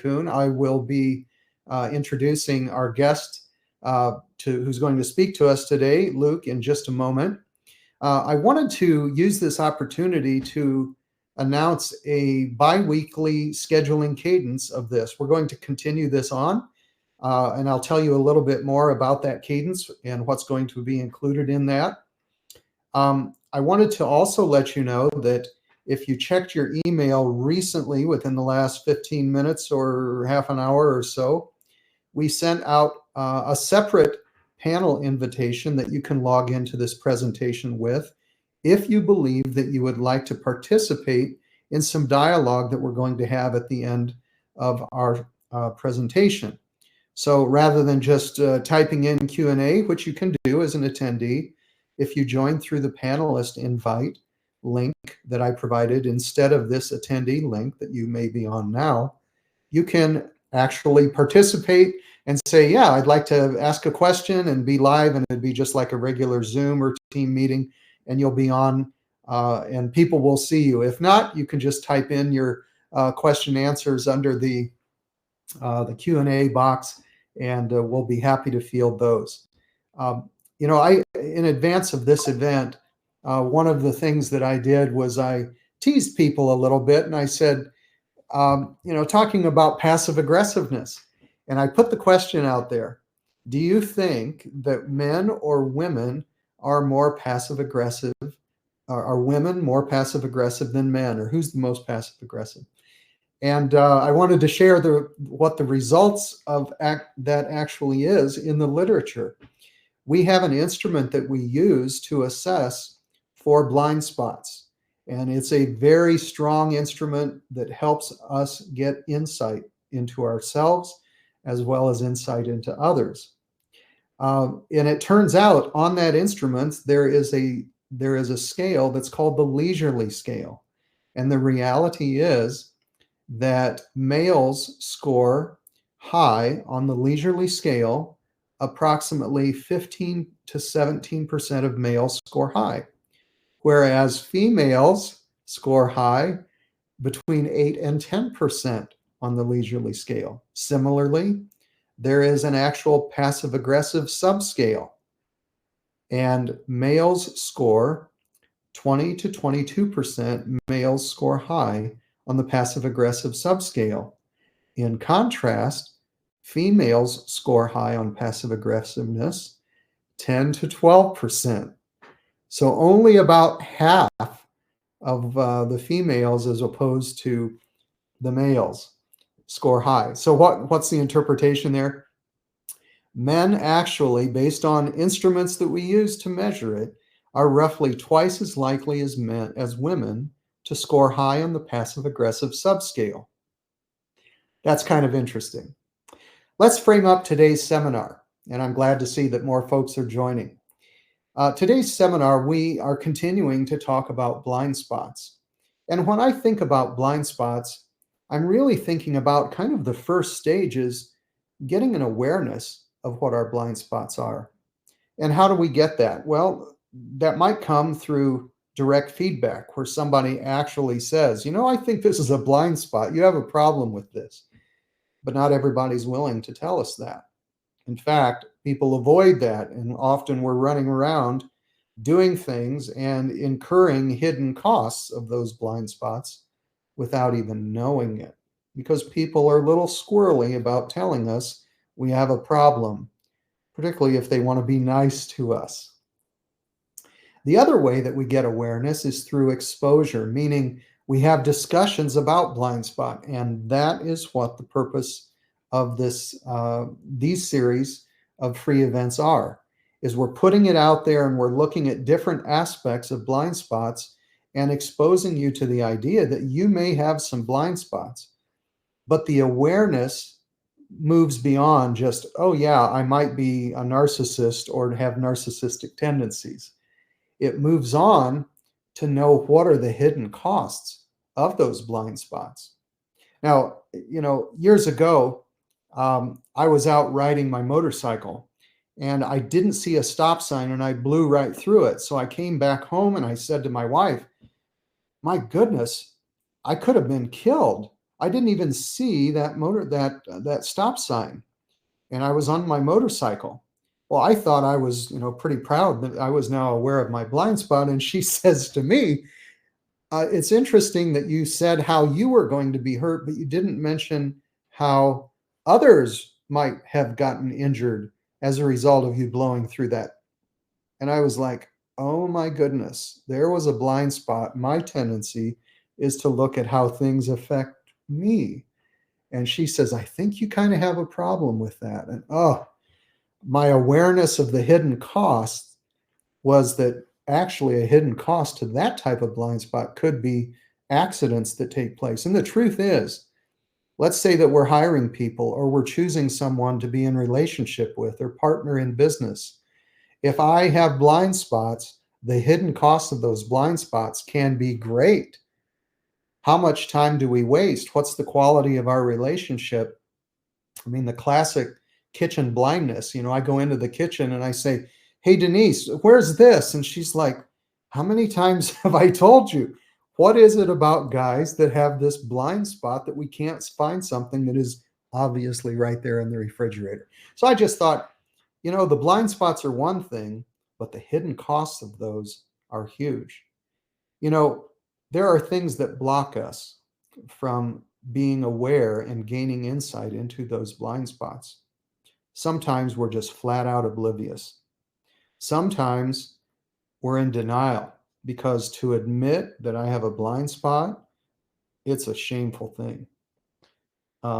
Kuhn. I will be introducing our guest who's going to speak to us today, Luke, in just a moment. I wanted to use this opportunity to announce a bi-weekly scheduling cadence of this. We're going to continue this on, and I'll tell you a little bit more about that cadence and what's going to be included in that. I wanted to also let you know that if you checked your email recently within the last 15 minutes or half an hour or so, we sent out a separate panel invitation that you can log into this presentation with if you believe that you would like to participate in some dialogue that we're going to have at the end of our presentation. So rather than just typing in Q&A, which you can do as an attendee, if you join through the panelist invite link that I provided instead of this attendee link that you may be on now, you can actually participate and say, yeah, I'd like to ask a question and be live, and it'd be just like a regular Zoom or team meeting, and you'll be on and people will see you. If not, you can just type in your question answers under the Q&A box, and we'll be happy to field those. In advance of this event, one of the things that I did was I teased people a little bit, and I said, talking about passive aggressiveness. And I put the question out there, do you think that men or women are more passive aggressive? Are women more passive aggressive than men? Or who's the most passive aggressive? And I wanted to share what the results of that actually is in the literature. We have an instrument that we use to assess for blind spots. And it's a very strong instrument that helps us get insight into ourselves as well as insight into others. And it turns out on that instrument, there is a scale that's called the leisurely scale. And the reality is that males score high on the leisurely scale. Approximately 15 to 17% of males score high, whereas females score high between 8 and 10% on the leisurely scale. Similarly, there is an actual passive-aggressive subscale, and males score 20 to 22%. Males score high on the passive-aggressive subscale. In contrast, females score high on passive aggressiveness, 10 to 12%. So only about half of the females as opposed to the males score high. So what's the interpretation there? Men actually, based on instruments that we use to measure it, are roughly twice as likely as women to score high on the passive aggressive subscale. That's kind of interesting. Let's frame up today's seminar, and I'm glad to see that more folks are joining. Today's seminar, we are continuing to talk about blind spots. And when I think about blind spots, I'm really thinking about kind of the first stage is getting an awareness of what our blind spots are. And how do we get that? Well, that might come through direct feedback where somebody actually says, I think this is a blind spot. You have a problem with this. But not everybody's willing to tell us that. In fact, people avoid that, and often we're running around doing things and incurring hidden costs of those blind spots without even knowing it, because people are a little squirrely about telling us we have a problem, particularly if they want to be nice to us. The other way that we get awareness is through exposure, meaning we have discussions about blind spot, and that is what the purpose of these series of free events are, is we're putting it out there and we're looking at different aspects of blind spots and exposing you to the idea that you may have some blind spots. But the awareness moves beyond just, oh yeah, I might be a narcissist or have narcissistic tendencies. It moves on to know what are the hidden costs of those blind spots. Now, years ago, I was out riding my motorcycle and I didn't see a stop sign and I blew right through it. So I came back home and I said to my wife, my goodness, I could have been killed. I didn't even see that stop sign, and I was on my motorcycle. Well, I thought I was, pretty proud that I was now aware of my blind spot. And she says to me, it's interesting that you said how you were going to be hurt, but you didn't mention how others might have gotten injured as a result of you blowing through that. And I was like, oh my goodness, there was a blind spot. My tendency is to look at how things affect me. And she says, I think you kind of have a problem with that. And my awareness of the hidden cost was that actually a hidden cost to that type of blind spot could be accidents that take place. And the truth is, let's say that we're hiring people or we're choosing someone to be in relationship with or partner in business. If I have blind spots, the hidden cost of those blind spots can be great. How much time do we waste? What's the quality of our relationship? I mean, the classic kitchen blindness. I go into the kitchen and I say, hey, Denise, where's this? And she's like, how many times have I told you? What is it about guys that have this blind spot that we can't find something that is obviously right there in the refrigerator? So I just thought, the blind spots are one thing, but the hidden costs of those are huge. There are things that block us from being aware and gaining insight into those blind spots. Sometimes we're just flat out oblivious. Sometimes we're in denial because to admit that I have a blind spot, it's a shameful thing.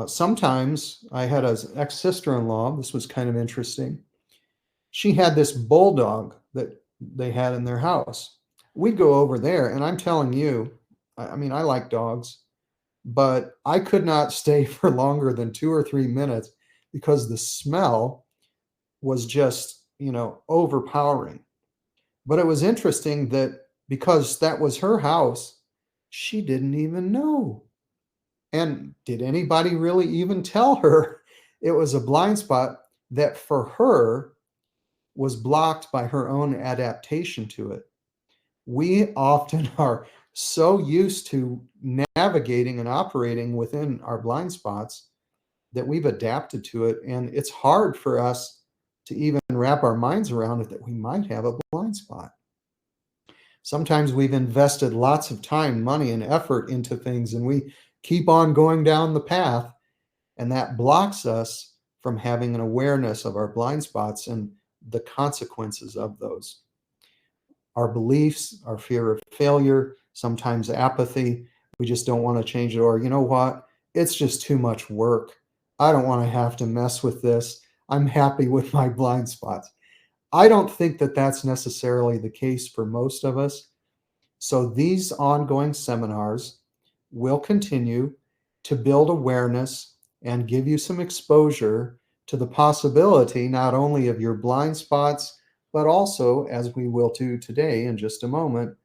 Sometimes I had an ex-sister-in-law. This was kind of interesting. She had this bulldog that they had in their house. We'd go over there, and I'm telling you, I mean, I like dogs, but I could not stay for longer than 2 or 3 minutes because the smell was just, overpowering. But it was interesting that because that was her house, she didn't even know. And did anybody really even tell her it was a blind spot that for her was blocked by her own adaptation to it? We often are so used to navigating and operating within our blind spots that we've adapted to it. And it's hard for us to even wrap our minds around it that we might have a blind spot. Sometimes we've invested lots of time, money, and effort into things, and we keep on going down the path, and that blocks us from having an awareness of our blind spots and the consequences of those. Our beliefs, our fear of failure, sometimes apathy. We just don't want to change it. Or, you know what? It's just too much work. I don't want to have to mess with this. I'm happy with my blind spots. I don't think that that's necessarily the case for most of us. So these ongoing seminars will continue to build awareness and give you some exposure to the possibility not only of your blind spots, but also, as we will do today in just a moment,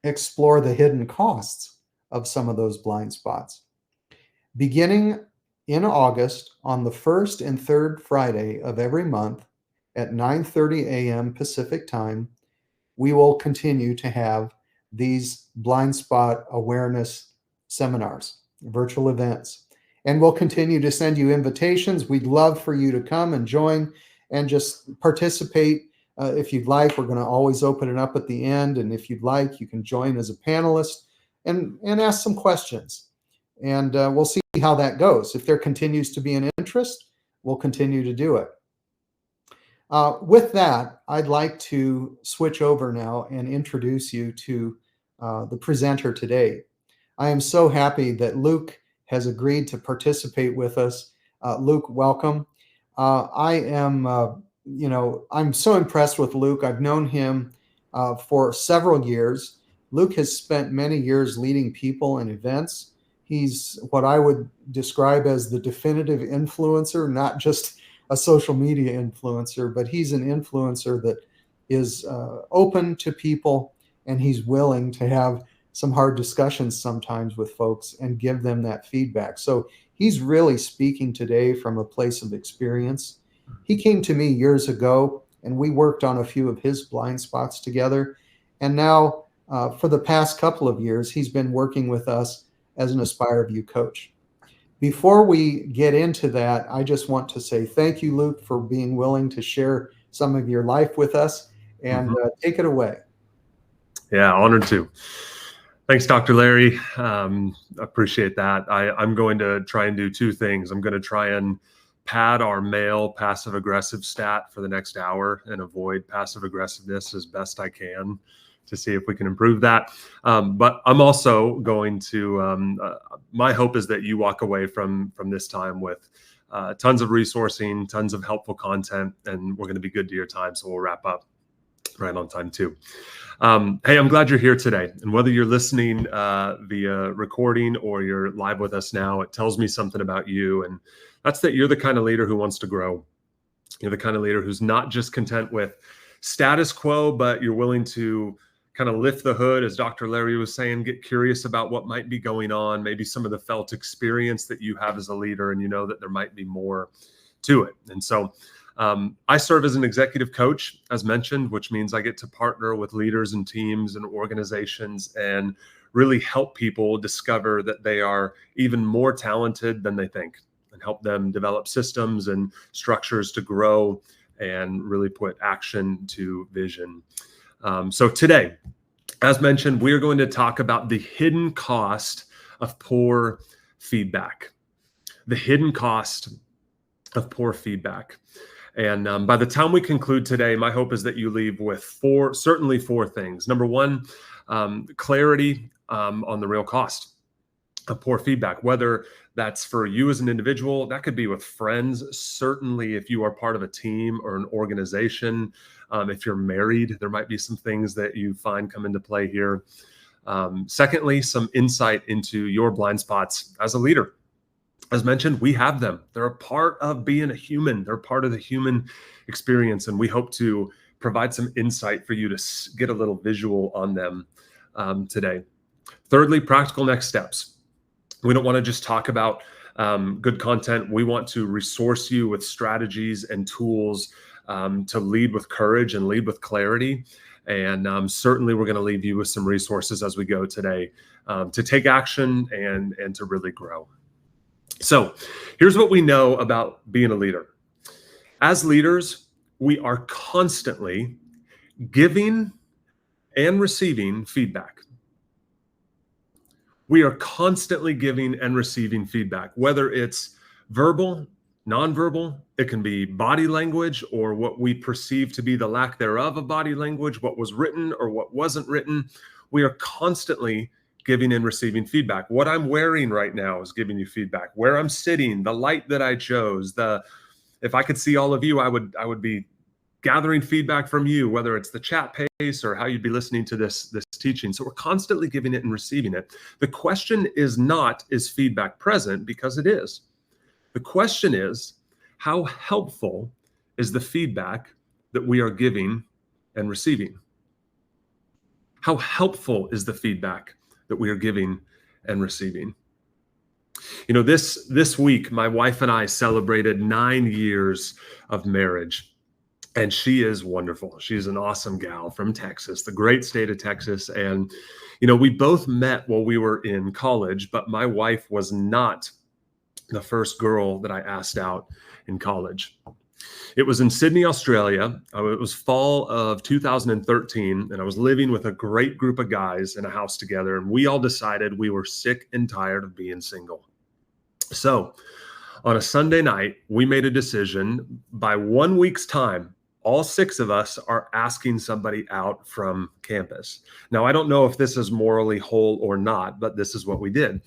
explore the hidden costs of some of those blind spots. Beginning in August, on the first and third Friday of every month at 9:30 a.m. Pacific time, we will continue to have these blind spot awareness seminars, virtual events. And we'll continue to send you invitations. We'd love for you to come and join and just participate. If you'd like, we're going to always open it up at the end. And if you'd like, you can join as a panelist and ask some questions. And we'll see how that goes. If there continues to be an interest, we'll continue to do it. With that, I'd like to switch over now and introduce you to the presenter today. I am so happy that Luke has agreed to participate with us. Luke, welcome. I'm so impressed with Luke. I've known him for several years. Luke has spent many years leading people and events. He's what I would describe as the definitive influencer, not just a social media influencer, but he's an influencer that is open to people, and he's willing to have some hard discussions sometimes with folks and give them that feedback. So he's really speaking today from a place of experience. He came to me years ago, and we worked on a few of his blind spots together. And now, for the past couple of years, he's been working with us as an AspireVue coach. Before we get into that, I just want to say thank you, Luke, for being willing to share some of your life with us, and take it away. Yeah, honored to. Thanks, Dr. Larry. Appreciate that. I'm going to try and do two things. I'm going to try and pad our male passive aggressive stat for the next hour and avoid passive aggressiveness as best I can to see if we can improve that. But I'm also going to, my hope is that you walk away from this time with tons of resourcing, tons of helpful content, and we're going to be good to your time. So we'll wrap up right on time too. Hey, I'm glad you're here today. And whether you're listening via recording or you're live with us now, it tells me something about you. And that's that you're the kind of leader who wants to grow. You're the kind of leader who's not just content with status quo, but you're willing to kind of lift the hood, as Dr. Larry was saying, get curious about what might be going on, maybe some of the felt experience that you have as a leader, and you know that there might be more to it. And so I serve as an executive coach, as mentioned, which means I get to partner with leaders and teams and organizations and really help people discover that they are even more talented than they think, and help them develop systems and structures to grow and really put action to vision. So today, as mentioned, we are going to talk about the hidden cost of poor feedback. The hidden cost of poor feedback. And by the time we conclude today, my hope is that you leave with certainly four things. Number one, clarity on the real cost of poor feedback, whether that's for you as an individual, that could be with friends. Certainly, if you are part of a team or an organization, if you're married, there might be some things that you find come into play here. Secondly, some insight into your blind spots as a leader. As mentioned, we have them. They're a part of being a human. They're part of the human experience. And we hope to provide some insight for you to get a little visual on them today. Thirdly, practical next steps. We don't want to just talk about good content. We want to resource you with strategies and tools to lead with courage and lead with clarity. And certainly we're going to leave you with some resources as we go today to take action and to really grow. So here's what we know about being a leader. As leaders, we are constantly giving and receiving feedback. We are constantly giving and receiving feedback, whether it's verbal, nonverbal, it can be body language or what we perceive to be the lack thereof of body language, what was written or what wasn't written. We are constantly giving and receiving feedback. What I'm wearing right now is giving you feedback. Where I'm sitting, the light that I chose, if I could see all of you, I would be gathering feedback from you, whether it's the chat pace or how you'd be listening to this teaching. So we're constantly giving it and receiving it. The question is not, is feedback present? Because it is. The question is, how helpful is the feedback that we are giving and receiving? How helpful is the feedback that we are giving and receiving? You know, this week, my wife and I celebrated 9 years of marriage, and she is wonderful. She's an awesome gal from Texas, the great state of Texas. And, you know, we both met while we were in college, but my wife was not the first girl that I asked out in college. It was in Sydney, Australia. It was fall of 2013, and I was living with a great group of guys in a house together, and we all decided we were sick and tired of being single. So on a Sunday night, we made a decision. By 1 week's time, all 6 of us are asking somebody out from campus. Now, I don't know if this is morally whole or not, but this is what we did.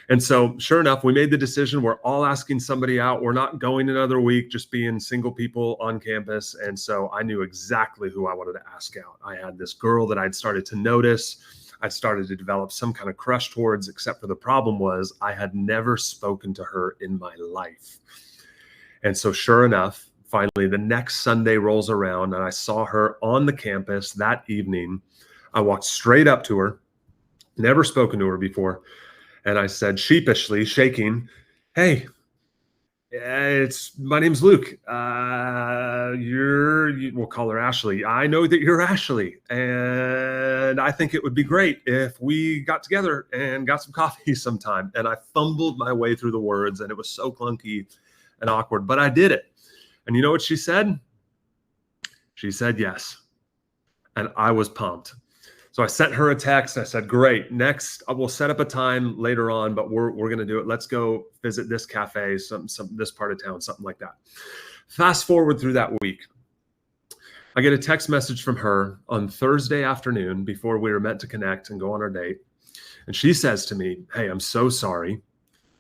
And so sure enough, we made the decision. We're all asking somebody out. We're not going another week, just being single people on campus. And so I knew exactly who I wanted to ask out. I had this girl that I'd started to notice. I'd started to develop some kind of crush towards, except for the problem was I had never spoken to her in my life. And so sure enough, finally, the next Sunday rolls around and I saw her on the campus that evening. I walked straight up to her, never spoken to her before. And I said, sheepishly, shaking, "Hey, My name's Luke. We'll call her Ashley. I know that you're Ashley, and I think it would be great if we got together and got some coffee sometime. And I fumbled my way through the words, and it was so clunky and awkward, but I did it. And you know what she said? She said yes. And I was pumped. So I sent her a text. I said, great. Next, we'll set up a time later on, but we're going to do it. Let's go visit this cafe, this part of town, something like that. Fast forward through that week. I get a text message from her on Thursday afternoon before we were meant to connect and go on our date. And she says to me, hey, I'm so sorry.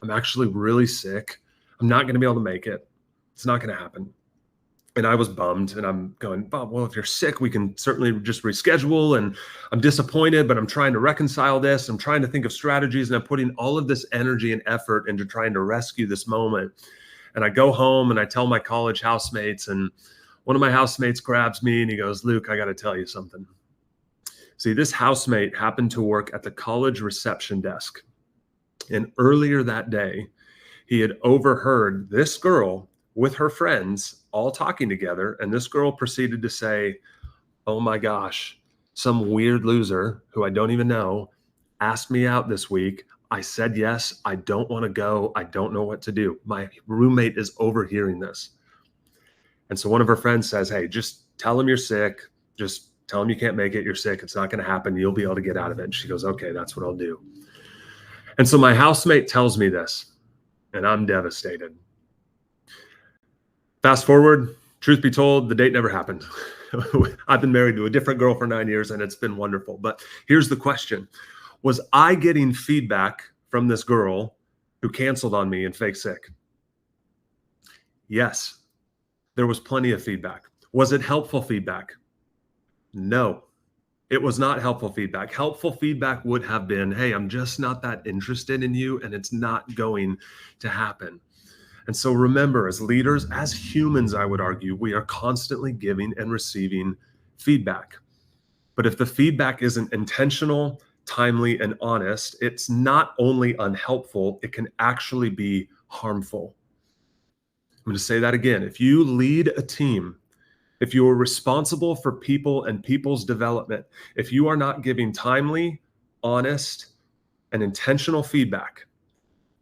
I'm actually really sick. I'm not going to be able to make it. It's not going to happen. And I was bummed, and I'm going, Bob, well, if you're sick, we can certainly just reschedule. And I'm disappointed, but I'm trying to reconcile this. I'm trying to think of strategies, and I'm putting all of this energy and effort into trying to rescue this moment. And I go home and I tell my college housemates, and one of my housemates grabs me and he goes, Luke, I got to tell you something. See, this housemate happened to work at the college reception desk. And earlier that day, he had overheard this girl with her friends all talking together. And this girl proceeded to say, oh my gosh, some weird loser who I don't even know asked me out this week. I said yes. I don't want to go. I don't know what to do. My roommate is overhearing this. And so one of her friends says, hey, just tell him you're sick. Just tell him you can't make it. You're sick. It's not going to happen. You'll be able to get out of it. And she goes, okay, that's what I'll do. And so my housemate tells me this, and I'm devastated. Fast forward, truth be told, the date never happened. I've been married to a different girl for 9 years, and it's been wonderful. But here's the question. Was I getting feedback from this girl who canceled on me and fake sick? Yes, there was plenty of feedback. Was it helpful feedback? No, it was not helpful feedback. Helpful feedback would have been, hey, I'm just not that interested in you, and it's not going to happen. And so remember, as leaders, as humans, I would argue, we are constantly giving and receiving feedback. But if the feedback isn't intentional, timely, and honest, it's not only unhelpful, it can actually be harmful. I'm going to say that again. If you lead a team, if you are responsible for people and people's development, if you are not giving timely, honest, and intentional feedback,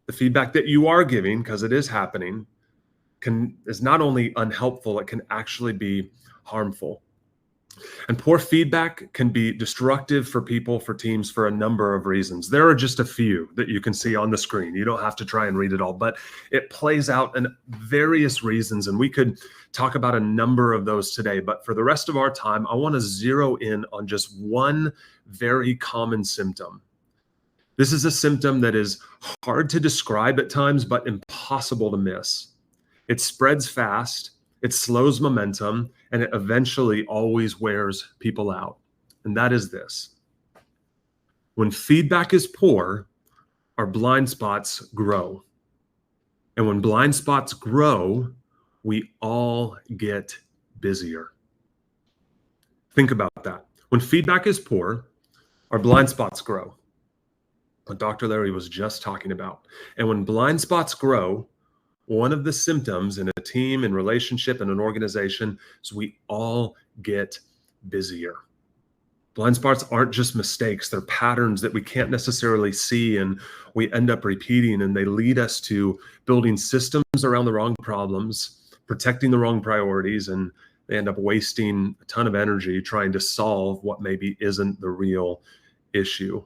the feedback that you are giving, because it is happening, is not only unhelpful, it can actually be harmful. And poor feedback can be destructive for people, for teams, for a number of reasons. There are just a few that you can see on the screen. You don't have to try and read it all, but it plays out in various reasons. And we could talk about a number of those today. But for the rest of our time, I want to zero in on just one very common symptom. This is a symptom that is hard to describe at times, but impossible to miss. It spreads fast, it slows momentum, and it eventually always wears people out. And that is this. When feedback is poor, our blind spots grow. And when blind spots grow, we all get busier. Think about that. When feedback is poor, our blind spots grow. What Dr. Larry was just talking about. And when blind spots grow, one of the symptoms in a team, in relationship, in an organization is we all get busier. Blind spots aren't just mistakes. They're patterns that we can't necessarily see, and we end up repeating, and they lead us to building systems around the wrong problems, protecting the wrong priorities, and they end up wasting a ton of energy trying to solve what maybe isn't the real issue.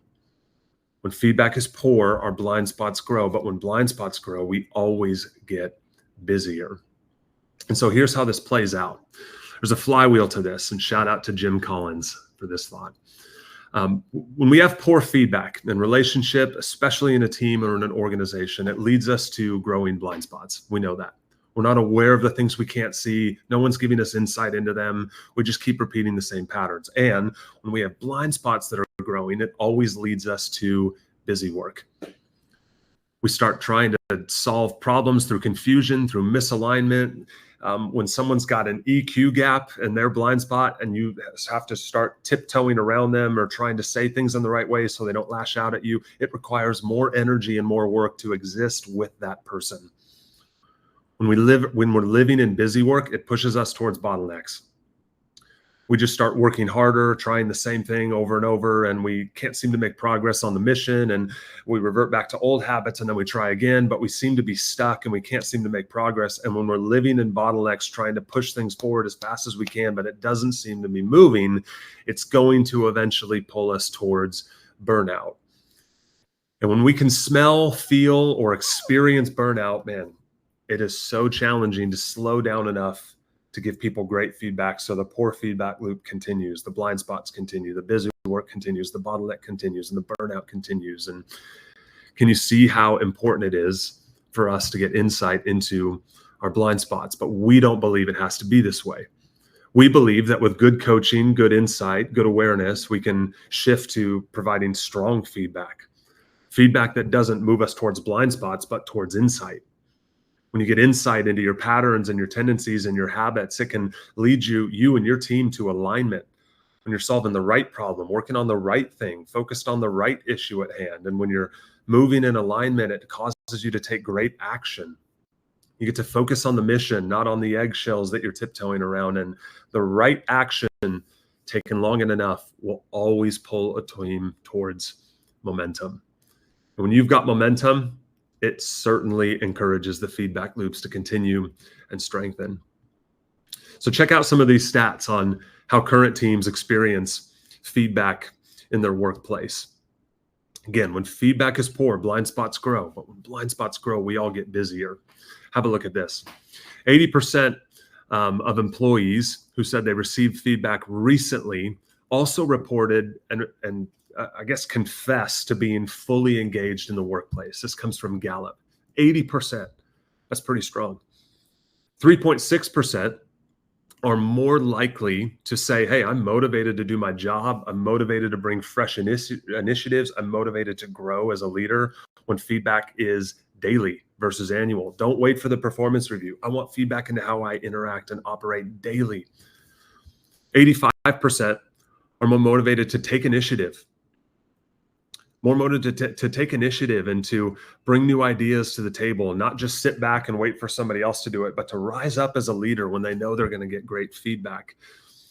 When feedback is poor, our blind spots grow. But when blind spots grow, we always get busier. And so here's how this plays out. There's a flywheel to this, and shout out to Jim Collins for this thought. When we have poor feedback in relationship, especially in a team or in an organization, it leads us to growing blind spots. We know that. We're not aware of the things we can't see. No one's giving us insight into them. We just keep repeating the same patterns. And when we have blind spots that are growing, it always leads us to busy work. We start trying to solve problems through confusion, through misalignment. When someone's got an EQ gap in their blind spot and you have to start tiptoeing around them or trying to say things in the right way so they don't lash out at you, it requires more energy and more work to exist with that person. When we're living in busy work, it pushes us towards bottlenecks. We just start working harder, trying the same thing over and over, and we can't seem to make progress on the mission, and we revert back to old habits, and then we try again, but we seem to be stuck and we can't seem to make progress. And when we're living in bottlenecks, trying to push things forward as fast as we can, but it doesn't seem to be moving, it's going to eventually pull us towards burnout. And when we can smell, feel, or experience burnout, man, it is so challenging to slow down enough to give people great feedback. So the poor feedback loop continues, the blind spots continue, the busy work continues, the bottleneck continues, and the burnout continues. And can you see how important it is for us to get insight into our blind spots? But we don't believe it has to be this way. We believe that with good coaching, good insight, good awareness, we can shift to providing strong feedback that doesn't move us towards blind spots, but towards insight. When you get insight into your patterns and your tendencies and your habits, it can lead you and your team to alignment. When you're solving the right problem, working on the right thing, focused on the right issue at hand. And when you're moving in alignment, it causes you to take great action. You get to focus on the mission, not on the eggshells that you're tiptoeing around. And the right action taken long enough will always pull a team towards momentum. And when you've got momentum, it certainly encourages the feedback loops to continue and strengthen. So check out some of these stats on how current teams experience feedback in their workplace. Again, when feedback is poor, blind spots grow. But when blind spots grow, we all get busier. Have a look at this. 80% of employees who said they received feedback recently also reported and I guess confess to being fully engaged in the workplace. This comes from Gallup. 80%. That's pretty strong. 3.6% are more likely to say, hey, I'm motivated to do my job. I'm motivated to bring fresh initiatives. I'm motivated to grow as a leader when feedback is daily versus annual. Don't wait for the performance review. I want feedback into how I interact and operate daily. 85% are more motivated to take initiative. More motivated to take initiative and to bring new ideas to the table and not just sit back and wait for somebody else to do it, but to rise up as a leader when they know they're going to get great feedback.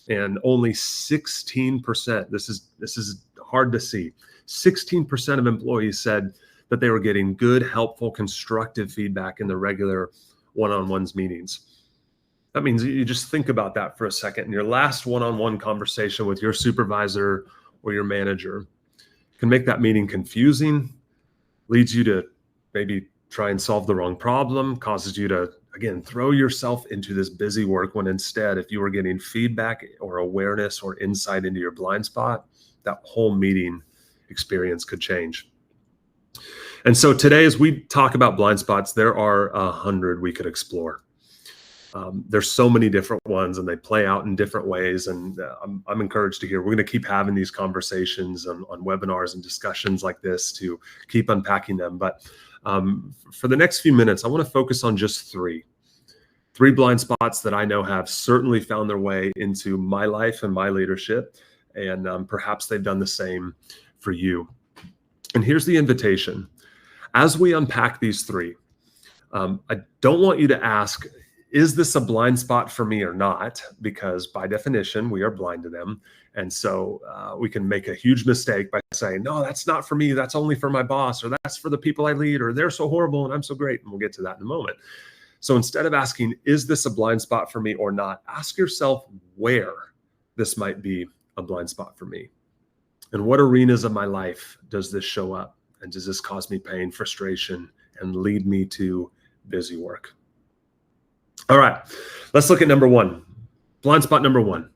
And only 16%, this is hard to see, 16% of employees said that they were getting good, helpful, constructive feedback in the regular one-on-ones meetings. That means you just think about that for a second. In your last one-on-one conversation with your supervisor or your manager, can make that meeting confusing, leads you to maybe try and solve the wrong problem, causes you to, again, throw yourself into this busy work when instead, if you were getting feedback or awareness or insight into your blind spot, that whole meeting experience could change. And so today, as we talk about blind spots, there are 100 we could explore. There's so many different ones and they play out in different ways. And I'm encouraged to hear, we're going to keep having these conversations on webinars and discussions like this to keep unpacking them. But for the next few minutes, I want to focus on just three blind spots that I know have certainly found their way into my life and my leadership. And perhaps they've done the same for you. And here's the invitation. As we unpack these three, I don't want you to ask, is this a blind spot for me or not? Because by definition, we are blind to them. And so we can make a huge mistake by saying, no, that's not for me. That's only for my boss, or that's for the people I lead, or they're so horrible and I'm so great. And we'll get to that in a moment. So instead of asking, is this a blind spot for me or not? Ask yourself where this might be a blind spot for me. In what arenas of my life does this show up? And does this cause me pain, frustration, and lead me to busy work? All right, let's look at number one. Blind spot number one.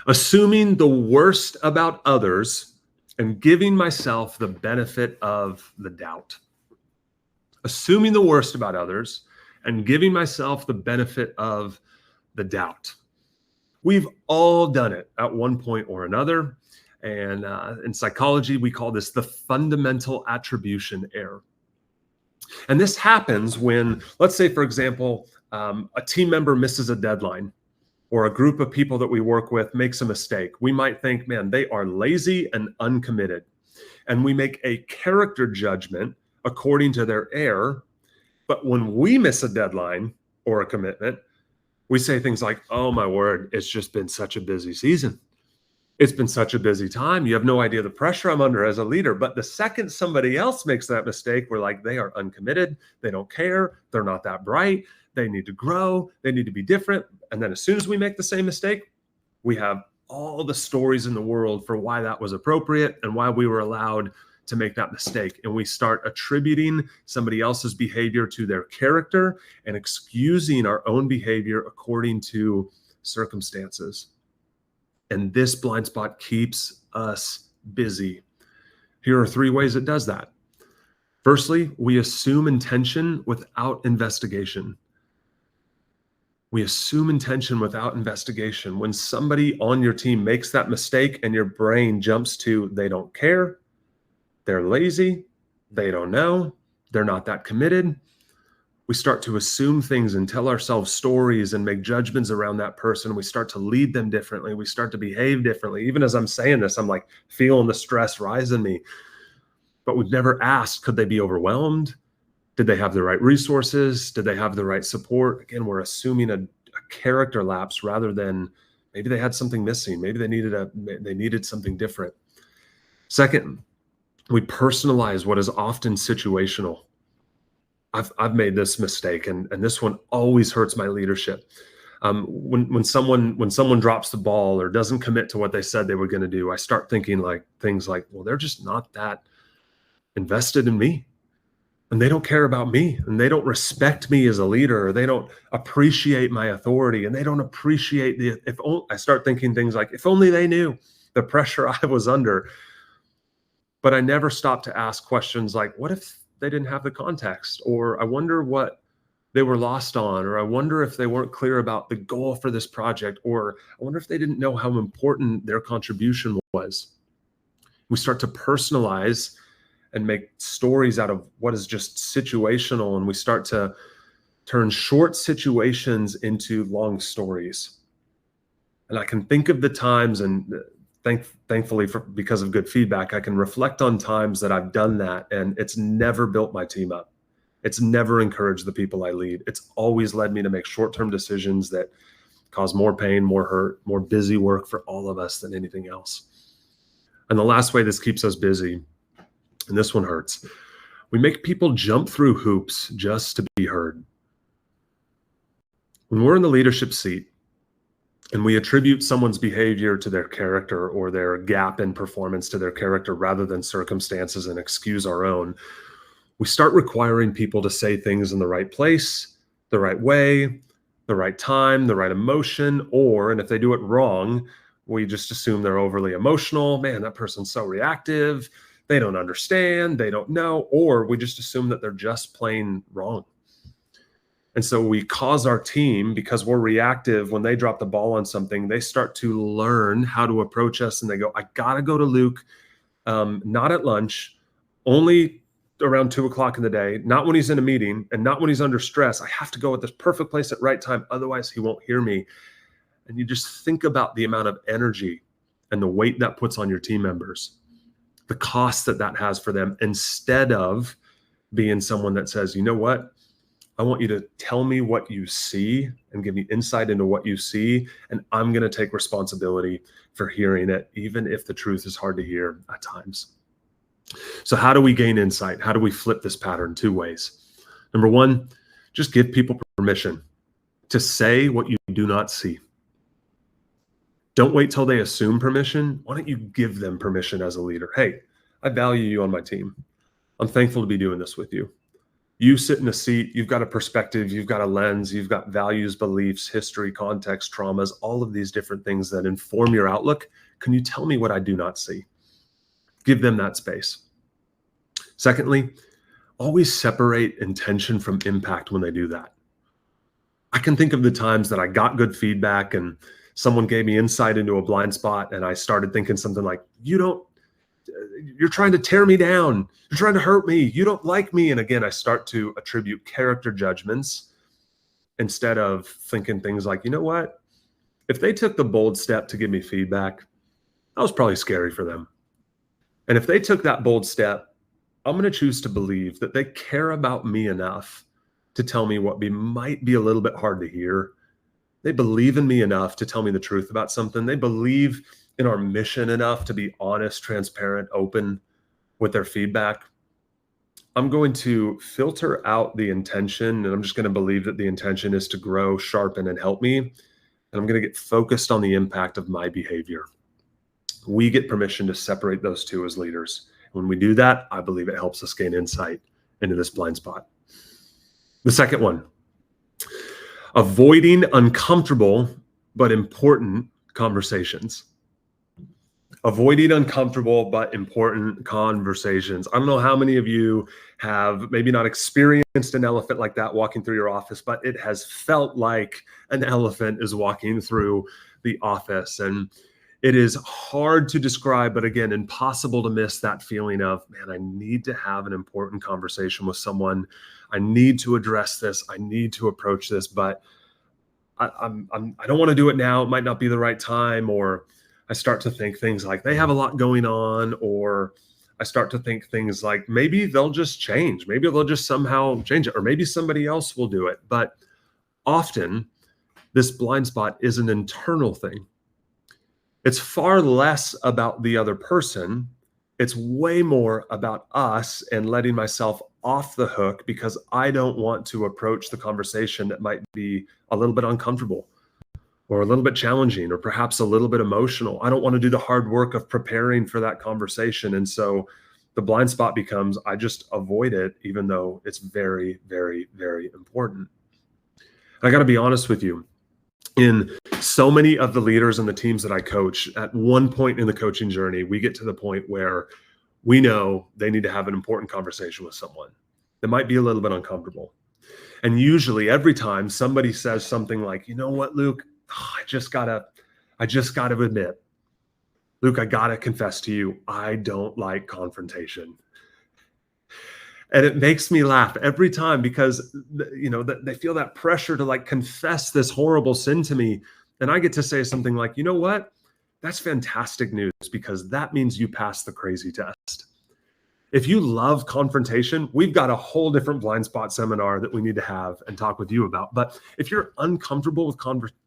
Assuming the worst about others and giving myself the benefit of the doubt. Assuming the worst about others and giving myself the benefit of the doubt. We've all done it at one point or another. And in psychology, we call this the fundamental attribution error. And this happens when, let's say, for example, a team member misses a deadline or a group of people that we work with makes a mistake. We might think, man, they are lazy and uncommitted. And we make a character judgment according to their error. But when we miss a deadline, or a commitment, we say things like, oh my word, it's just been such a busy season. It's been such a busy time. You have no idea the pressure I'm under as a leader. But the second somebody else makes that mistake, we're like, they are uncommitted. They don't care. They're not that bright. They need to grow. They need to be different. And then as soon as we make the same mistake, we have all the stories in the world for why that was appropriate and why we were allowed to make that mistake. And we start attributing somebody else's behavior to their character and excusing our own behavior according to circumstances. And this blind spot keeps us busy. Here are 3 ways it does that. Firstly, we assume intention without investigation. We assume intention without investigation. When somebody on your team makes that mistake and your brain jumps to, they don't care, they're lazy, they don't know, they're not that committed, we start to assume things and tell ourselves stories and make judgments around that person. We start to lead them differently. We start to behave differently. Even as I'm saying this, I'm like feeling the stress rise in me. But we've never asked, could they be overwhelmed? Did they have the right resources? Did they have the right support? Again, we're assuming a character lapse rather than maybe they had something missing. Maybe they needed something different. Second, we personalize what is often situational. I've made this mistake, and this one always hurts my leadership. When someone drops the ball or doesn't commit to what they said they were going to do, I start thinking things like, well, they're just not that invested in me, and they don't care about me, and they don't respect me as a leader, or they don't appreciate my authority, and they don't appreciate I start thinking things like, if only they knew the pressure I was under. But I never stop to ask questions like, what if they didn't have the context? Or I wonder what they were lost on, or I wonder if they weren't clear about the goal for this project, or I wonder if they didn't know how important their contribution was. We start to personalize and make stories out of what is just situational, and we start to turn short situations into long stories. And I can think of the times, and thankfully, because of good feedback, I can reflect on times that I've done that, and it's never built my team up. It's never encouraged the people I lead. It's always led me to make short-term decisions that cause more pain, more hurt, more busy work for all of us than anything else. And the last way this keeps us busy, and this one hurts, we make people jump through hoops just to be heard. When we're in the leadership seat, and we attribute someone's behavior to their character or their gap in performance to their character rather than circumstances and excuse our own, we start requiring people to say things in the right place, the right way, the right time, the right emotion, and if they do it wrong, we just assume they're overly emotional. Man, that person's so reactive. They don't understand. They don't know. Or we just assume that they're just plain wrong. And so we cause our team, because we're reactive, when they drop the ball on something, they start to learn how to approach us, and they go, I got to go to Luke, not at lunch, only around 2:00 in the day, not when he's in a meeting and not when he's under stress. I have to go at this perfect place at right time. Otherwise he won't hear me. And you just think about the amount of energy and the weight that puts on your team members, the cost that has for them, instead of being someone that says, you know what? I want you to tell me what you see and give me insight into what you see, and I'm going to take responsibility for hearing it, even if the truth is hard to hear at times. So how do we gain insight? How do we flip this pattern? 2 ways. Number 1, just give people permission to say what you do not see. Don't wait till they assume permission. Why don't you give them permission as a leader? Hey, I value you on my team. I'm thankful to be doing this with you. You sit in a seat, you've got a perspective, you've got a lens, you've got values, beliefs, history, context, traumas, all of these different things that inform your outlook. Can you tell me what I do not see? Give them that space. Secondly, always separate intention from impact when they do that. I can think of the times that I got good feedback and someone gave me insight into a blind spot, and I started thinking something like, you're trying to tear me down. You're trying to hurt me. You don't like me. And again, I start to attribute character judgments instead of thinking things like, you know what? If they took the bold step to give me feedback, that was probably scary for them. And if they took that bold step, I'm going to choose to believe that they care about me enough to tell me what might be a little bit hard to hear. They believe in me enough to tell me the truth about something. They believe in our mission enough to be honest, transparent, open with their feedback. I'm going to filter out the intention, and I'm just going to believe that the intention is to grow, sharpen, and help me. And I'm going to get focused on the impact of my behavior. We get permission to separate those two as leaders. When we do that, I believe it helps us gain insight into this blind spot. The second one, avoiding uncomfortable but important conversations. Avoiding uncomfortable but important conversations. I don't know how many of you have maybe not experienced an elephant like that walking through your office, but it has felt like an elephant is walking through the office. And it is hard to describe, but again, impossible to miss that feeling of, man, I need to have an important conversation with someone. I need to address this. I need to approach this, but I don't want to do it now. It might not be the right time. Or I start to think things like they have a lot going on, or I start to think things like maybe they'll just change. Maybe they'll just somehow change it, or maybe somebody else will do it. But often this blind spot is an internal thing. It's far less about the other person. It's way more about us and letting myself off the hook because I don't want to approach the conversation that might be a little bit uncomfortable or a little bit challenging or perhaps a little bit emotional. I don't want to do the hard work of preparing for that conversation. And so the blind spot becomes, I just avoid it, even though it's very, very, very important. I got to be honest with you. In so many of the leaders and the teams that I coach, at one point in the coaching journey, we get to the point where we know they need to have an important conversation with someone that might be a little bit uncomfortable. And usually every time somebody says something like, you know what, Luke, I just gotta admit, Luke, I gotta confess to you, I don't like confrontation. And it makes me laugh every time because, they feel that pressure to like confess this horrible sin to me. And I get to say something like, you know what? That's fantastic news because that means you passed the crazy test. If you love confrontation, we've got a whole different blind spot seminar that we need to have and talk with you about. But if you're uncomfortable with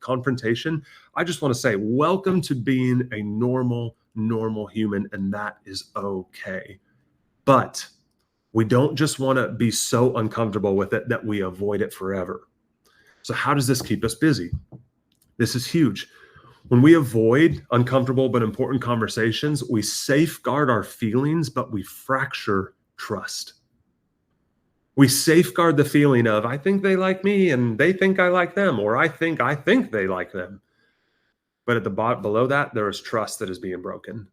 confrontation, I just want to say, welcome to being a normal human, and that is okay. But we don't just want to be so uncomfortable with it that we avoid it forever. So how does this keep us busy? This is huge. When we avoid uncomfortable but important conversations, we safeguard our feelings, but we fracture trust. We safeguard the feeling of, I think they like me and they think I like them, or I think they like them. But at the below that, there is trust that is being broken.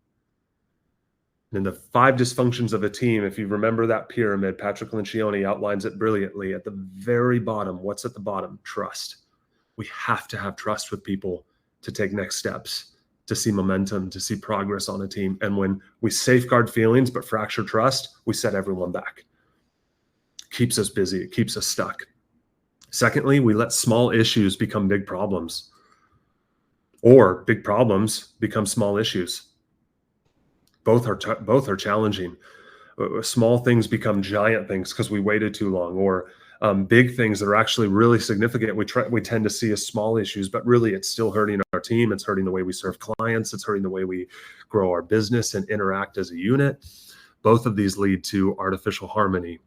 And the 5 dysfunctions of a team, if you remember that pyramid, Patrick Lencioni outlines it brilliantly. At the very bottom, what's at the bottom? Trust. We have to have trust with people to take next steps, to see momentum, to see progress on a team. And when we safeguard feelings but fracture trust, we set everyone back. It keeps us busy. It keeps us stuck. Secondly, we let small issues become big problems, or big problems become small issues. Both are challenging. Small things become giant things because we waited too long, or big things that are actually really significant. We tend to see as small issues, but really it's still hurting our team. It's hurting the way we serve clients. It's hurting the way we grow our business and interact as a unit. Both of these lead to artificial harmony.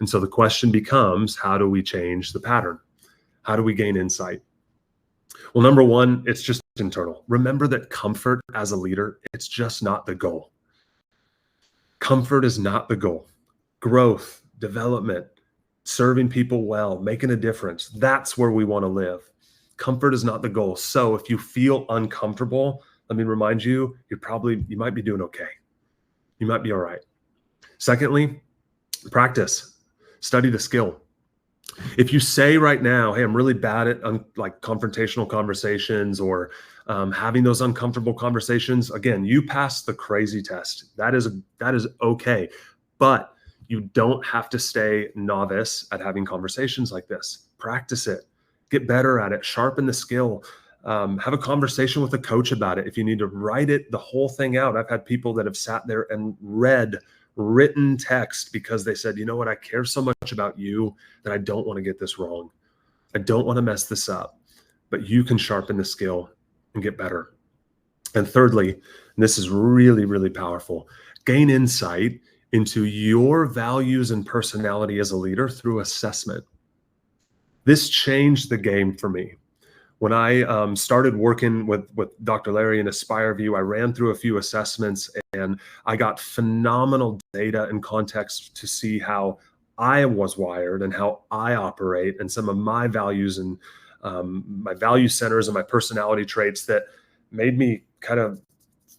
And so the question becomes, how do we change the pattern? How do we gain insight? Well, number one, it's just internal. Remember that comfort as a leader, it's just not the goal. Comfort is not the goal. Growth, development, serving people well, making a difference, that's where we want to live. Comfort is not the goal. So if you feel uncomfortable, let me remind you, you might be doing okay. You might be all right. Secondly, practice. Study the skill. If you say right now, hey, I'm really bad at confrontational conversations or having those uncomfortable conversations, again, you passed the crazy test. That is okay. But you don't have to stay novice at having conversations like this. Practice it. Get better at it. Sharpen the skill. Have a conversation with a coach about it. If you need to write the whole thing out. I've had people that have sat there and read written text because they said, you know what, I care so much about you that I don't want to get this wrong. I don't want to mess this up, but you can sharpen the skill and get better. And thirdly, and this is really, really powerful, gain insight into your values and personality as a leader through assessment. This changed the game for me. When I started working with Dr. Larry and AspireVue, I ran through a few assessments and I got phenomenal data and context to see how I was wired and how I operate and some of my values and my value centers and my personality traits that made me kind of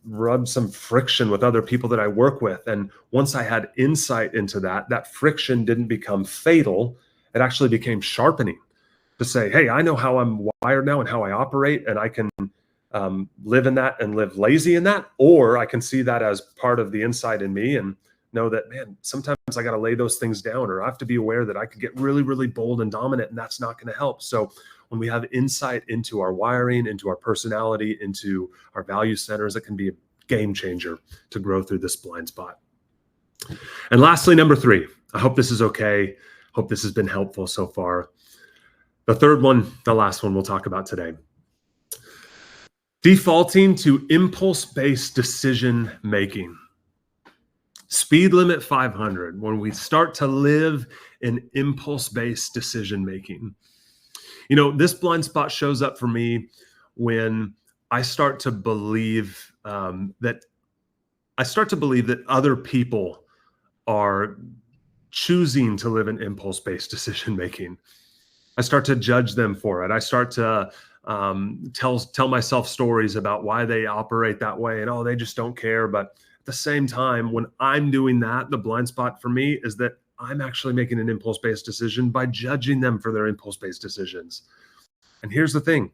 rub some friction with other people that I work with. And once I had insight into that, that friction didn't become fatal. It actually became sharpening to say, hey, I know how I'm wired now and how I operate, and I can live in that and live lazy in that, or I can see that as part of the insight in me and know that, man, sometimes I got to lay those things down, or I have to be aware that I could get really, really bold and dominant, and that's not going to help. So when we have insight into our wiring, into our personality, into our value centers, it can be a game changer to grow through this blind spot. And lastly, number 3, I hope this is okay. Hope this has been helpful so far. The third one, the last one we'll talk about today. Defaulting to impulse-based decision making. Speed limit 500, when we start to live in impulse-based decision making. You know, this blind spot shows up for me when I start to believe that other people are choosing to live in impulse-based decision making. I start to judge them for it. I start to tell myself stories about why they operate that way and, oh, they just don't care. But at the same time, when I'm doing that, the blind spot for me is that I'm actually making an impulse-based decision by judging them for their impulse-based decisions. And here's the thing.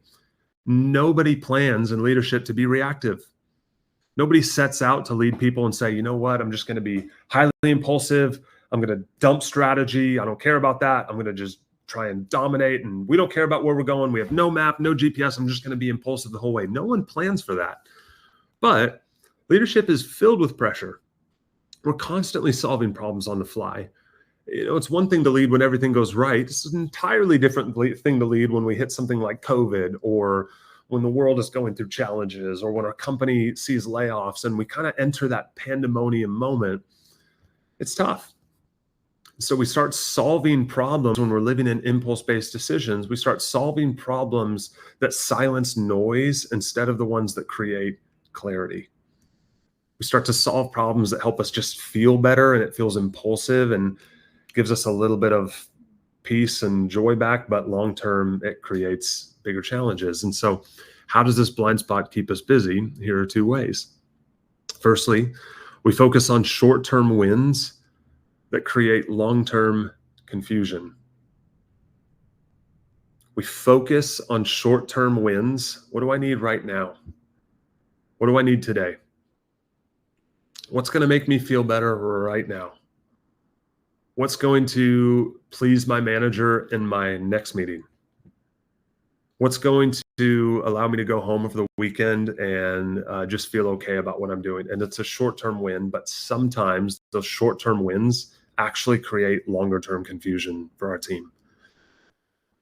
Nobody plans in leadership to be reactive. Nobody sets out to lead people and say, you know what, I'm just going to be highly impulsive. I'm going to dump strategy. I don't care about that. I'm going to just try and dominate, and we don't care about where we're going. We have no map, no GPS. I'm just going to be impulsive the whole way. No one plans for that. But leadership is filled with pressure. We're constantly solving problems on the fly. You know, it's one thing to lead when everything goes right. It's an entirely different thing to lead when we hit something like COVID, or when the world is going through challenges, or when our company sees layoffs and we kind of enter that pandemonium moment. It's tough. So we start solving problems when we're living in impulse-based decisions. We start solving problems that silence noise instead of the ones that create clarity. We start to solve problems that help us just feel better, and it feels impulsive and gives us a little bit of peace and joy back, but long-term it creates bigger challenges. And so how does this blind spot keep us busy? Here are 2 ways. Firstly, we focus on short-term wins that create long-term confusion. We focus on short-term wins. What do I need right now? What do I need today? What's going to make me feel better right now? What's going to please my manager in my next meeting? What's going to allow me to go home over the weekend and just feel okay about what I'm doing? And it's a short-term win, but sometimes those short-term wins actually create longer-term confusion for our team.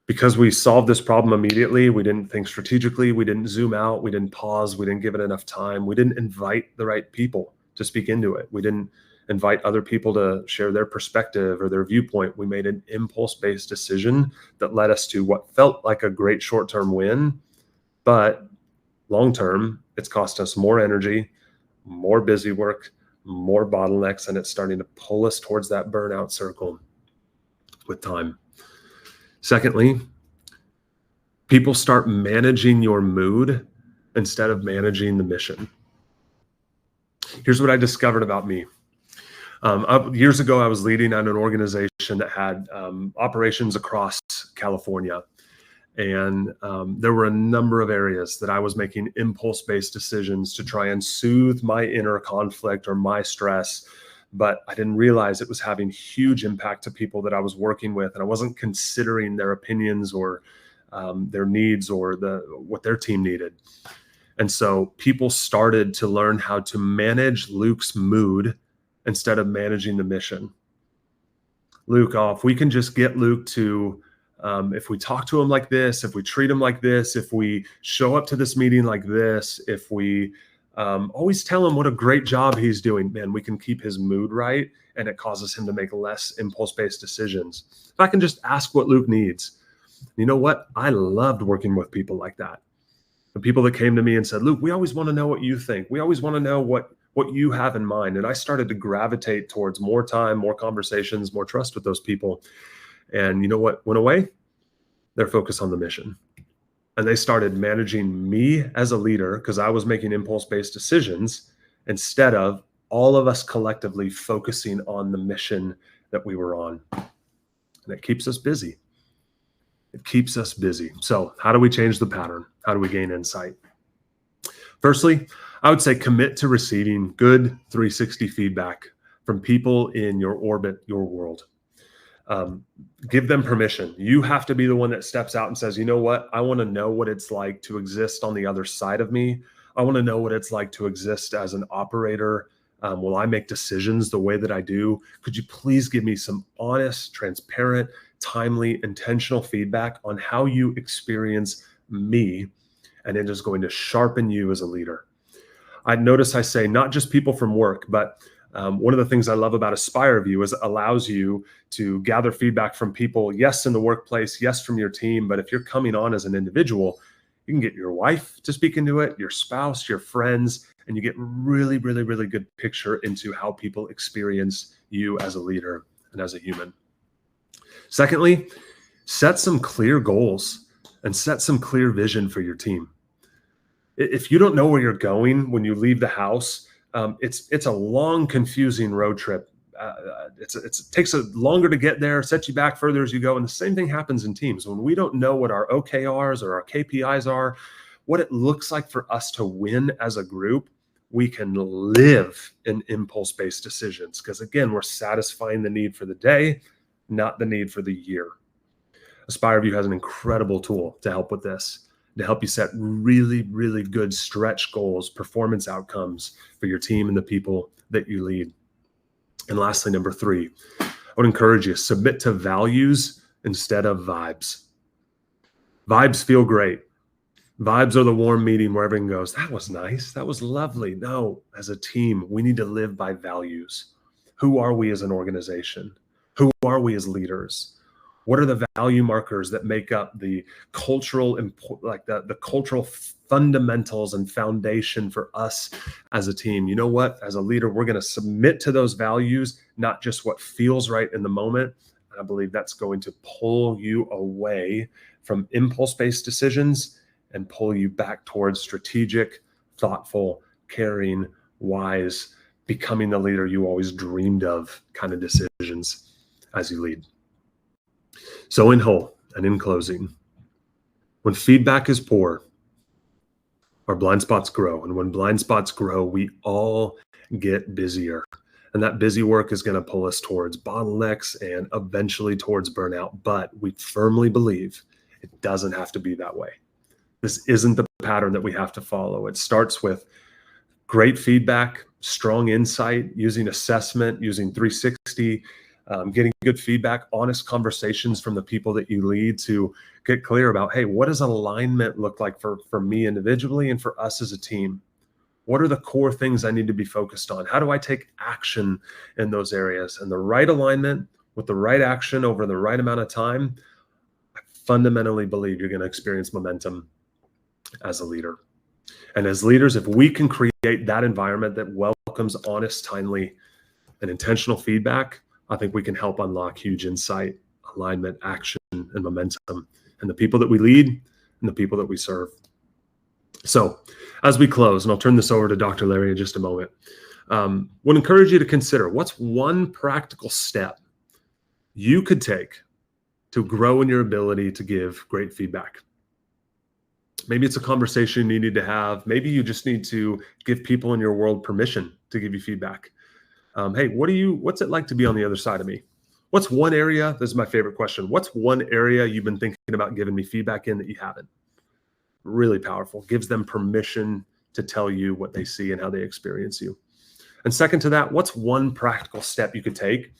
Because we solved this problem immediately, we didn't think strategically, we didn't zoom out, we didn't pause, we didn't give it enough time, we didn't invite the right people to speak into it. We didn't invite other people to share their perspective or their viewpoint. We made an impulse-based decision that led us to what felt like a great short-term win, but long-term, it's cost us more energy, more busy work, more bottlenecks, and it's starting to pull us towards that burnout circle with time. Secondly, people start managing your mood instead of managing the mission. Here's what I discovered about me. Years ago, I was leading on an organization that had operations across California. And there were a number of areas that I was making impulse-based decisions to try and soothe my inner conflict or my stress, but I didn't realize it was having huge impact to people that I was working with, and I wasn't considering their opinions or their needs or what their team needed. And so people started to learn how to manage Luke's mood instead of managing the mission. Luke, if we can just get Luke to, if we talk to him like this, if we treat him like this, if we show up to this meeting like this, if we always tell him what a great job he's doing, man, we can keep his mood right, and it causes him to make less impulse-based decisions. If I can just ask what Luke needs. You know what? I loved working with people like that. The people that came to me and said, Luke, we always want to know what you think. We always want to know what you have in mind. And I started to gravitate towards more time, more conversations, more trust with those people. And you know what went away? Their focus on the mission. And they started managing me as a leader because I was making impulse-based decisions instead of all of us collectively focusing on the mission that we were on. And it keeps us busy. It keeps us busy. So how do we change the pattern? How do we gain insight? Firstly, I would say commit to receiving good 360 feedback from people in your orbit, your world. Give them permission. You have to be the one that steps out and says, you know what? I want to know what it's like to exist on the other side of me. I want to know what it's like to exist as an operator. Will I make decisions the way that I do? Could you please give me some honest, transparent, timely, intentional feedback on how you experience me? And it is going to sharpen you as a leader. I notice I say not just people from work, but one of the things I love about AspireVue is it allows you to gather feedback from people, yes, in the workplace, yes, from your team. But if you're coming on as an individual, you can get your wife to speak into it, your spouse, your friends, and you get really, really, really good picture into how people experience you as a leader and as a human. Secondly, set some clear goals and set some clear vision for your team. If you don't know where you're going when you leave the house, it's a long, confusing road trip. It takes longer to get there, sets you back further as you go. And the same thing happens in teams. When we don't know what our OKRs or our KPIs are, what it looks like for us to win as a group, we can live in impulse-based decisions. Because again, we're satisfying the need for the day, not the need for the year. AspireVue has an incredible tool to help with this, to help you set really, really good stretch goals, performance outcomes for your team and the people that you lead. And lastly, number 3, I would encourage you, submit to values instead of vibes. Vibes feel great. Vibes are the warm meeting where everyone goes, that was nice, that was lovely. No, as a team, we need to live by values. Who are we as an organization? Who are we as leaders? What are the value markers that make up the cultural, the cultural fundamentals and foundation for us as a team? You know what? As a leader, we're going to submit to those values, not just what feels right in the moment. And I believe that's going to pull you away from impulse-based decisions and pull you back towards strategic, thoughtful, caring, wise, becoming the leader you always dreamed of kind of decisions as you lead. So in whole and in closing, when feedback is poor, our blind spots grow. And when blind spots grow, we all get busier. And that busy work is going to pull us towards bottlenecks and eventually towards burnout. But we firmly believe it doesn't have to be that way. This isn't the pattern that we have to follow. It starts with great feedback, strong insight, using assessment, using 360, getting good feedback, honest conversations from the people that you lead to get clear about, hey, what does alignment look like for me individually and for us as a team? What are the core things I need to be focused on? How do I take action in those areas? And the right alignment with the right action over the right amount of time, I fundamentally believe you're going to experience momentum as a leader. And as leaders, if we can create that environment that welcomes honest, timely, and intentional feedback, I think we can help unlock huge insight, alignment, action, and momentum in the people that we lead and the people that we serve. So as we close, and I'll turn this over to Dr. Larry in just a moment, would encourage you to consider what's one practical step you could take to grow in your ability to give great feedback. Maybe it's a conversation you need to have. Maybe you just need to give people in your world permission to give you feedback. Hey, what's it like to be on the other side of me? What's one area, this is my favorite question, what's one area you've been thinking about giving me feedback in that you haven't? Really powerful, gives them permission to tell you what they see and how they experience you. And second to that, what's one practical step you could take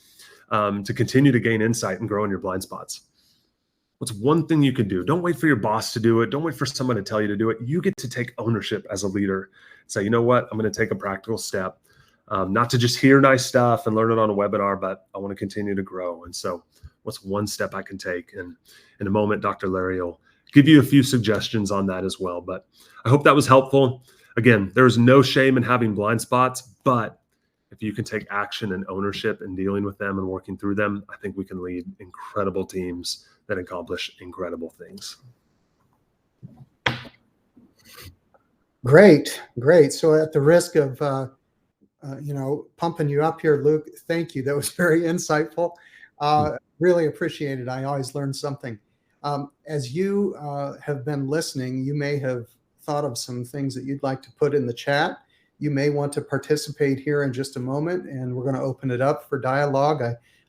to continue to gain insight and grow in your blind spots? What's one thing you can do? Don't wait for your boss to do it. Don't wait for someone to tell you to do it. You get to take ownership as a leader. Say, you know what? I'm going to take a practical step, not to just hear nice stuff and learn it on a webinar, but I want to continue to grow. And so what's one step I can take? And in a moment, Dr. Larry will give you a few suggestions on that as well. But I hope that was helpful. Again, there is no shame in having blind spots, but if you can take action and ownership in dealing with them and working through them, I think we can lead incredible teams that accomplish incredible things. Great. So at the risk of, pumping you up here, Luke, thank you. That was very insightful. Really appreciate it. I always learn something. As you have been listening, you may have thought of some things that you'd like to put in the chat. You may want to participate here in just a moment, and we're going to open it up for dialogue.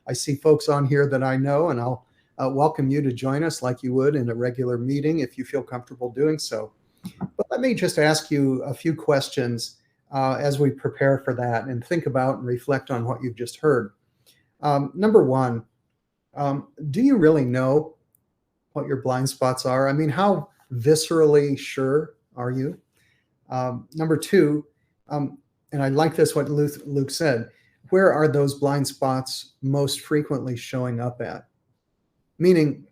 I see folks on here that I know, and I'll welcome you to join us like you would in a regular meeting if you feel comfortable doing so. But let me just ask you a few questions as we prepare for that and think about and reflect on what you've just heard. Number one, do you really know what your blind spots are? I mean, how viscerally sure are you? Number two, and I like this, what Luke said, where are those blind spots most frequently showing up at? Meaning,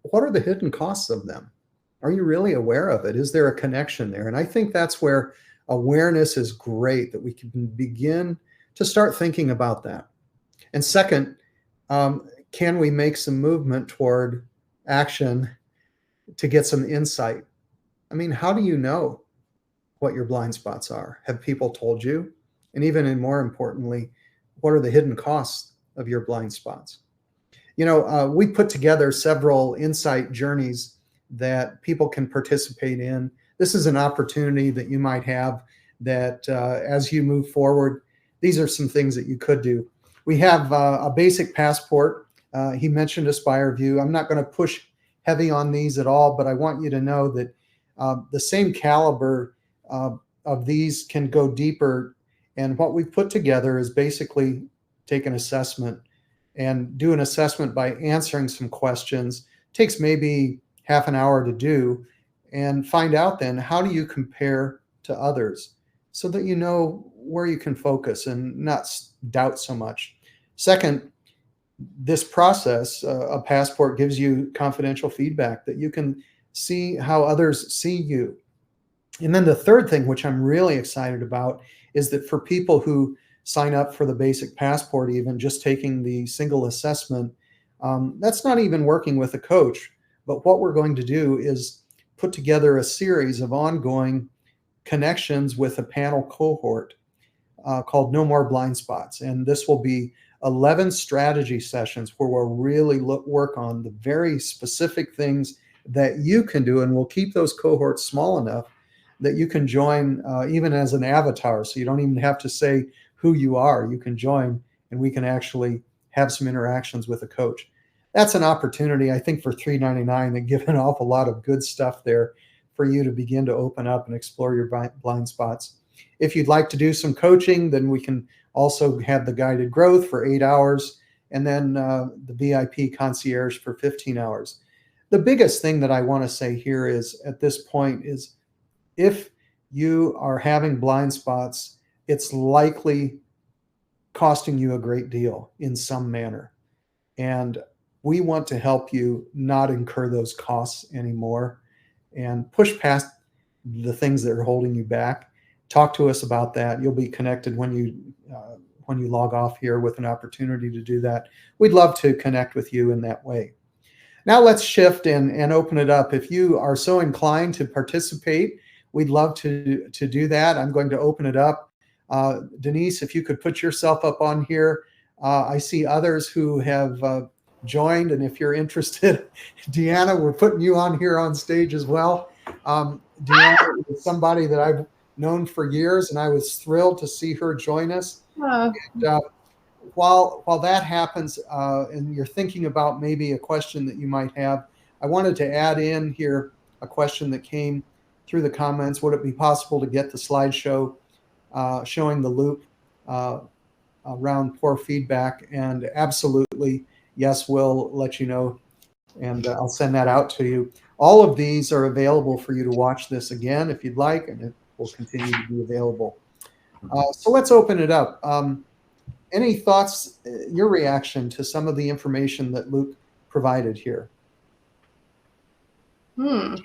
what are the hidden costs of them? Are you really aware of it? Is there a connection there? And I think that's where awareness is great, that we can begin to start thinking about that. And second, can we make some movement toward action to get some insight? I mean, how do you know what your blind spots are? Have people told you? And even and more importantly, what are the hidden costs of your blind spots? We put together several insight journeys that people can participate in. This is an opportunity that you might have that as you move forward, these are some things that you could do. We have a basic passport. He mentioned AspireVue. I'm not going to push heavy on these at all, but I want you to know that the same caliber of these can go deeper. And what we've put together is basically take an assessment and do an assessment by answering some questions. It takes maybe half an hour to do, and find out then, how do you compare to others so that you know where you can focus and not doubt so much. Second, this process, a passport, gives you confidential feedback that you can see how others see you. And then the third thing, which I'm really excited about, is that for people who sign up for the basic passport, even just taking the single assessment, that's not even working with a coach. But what we're going to do is put together a series of ongoing connections with a panel cohort called No More Blind Spots. And this will be 11 strategy sessions where we'll really work on the very specific things that you can do. And we'll keep those cohorts small enough that you can join even as an avatar. So you don't even have to say who you are. You can join and we can actually have some interactions with a coach. That's an opportunity, I think, for $3.99 that give an awful lot of good stuff there for you to begin to open up and explore your blind spots. If you'd like to do some coaching, then we can also have the guided growth for 8 hours, and then the VIP concierge for 15 hours. The biggest thing that I want to say here is, at this point, is if you are having blind spots, it's likely costing you a great deal in some manner. And we want to help you not incur those costs anymore and push past the things that are holding you back. Talk to us about that. You'll be connected when you log off here with an opportunity to do that. We'd love to connect with you in that way. Now let's shift and open it up. If you are so inclined to participate, we'd love to do that. I'm going to open it up. Denise, if you could put yourself up on here. I see others who have joined, and if you're interested, Deanna, we're putting you on here on stage as well. Deanna is somebody that I've known for years, and I was thrilled to see her join us. And, while that happens, and you're thinking about maybe a question that you might have, I wanted to add in here a question that came through the comments. Would it be possible to get the slideshow showing the loop around poor feedback. And absolutely, yes, we'll let you know, and I'll send that out to you. All of these are available for you to watch this again if you'd like, and it will continue to be available. So let's open it up. Any thoughts, your reaction to some of the information that Luke provided here? Let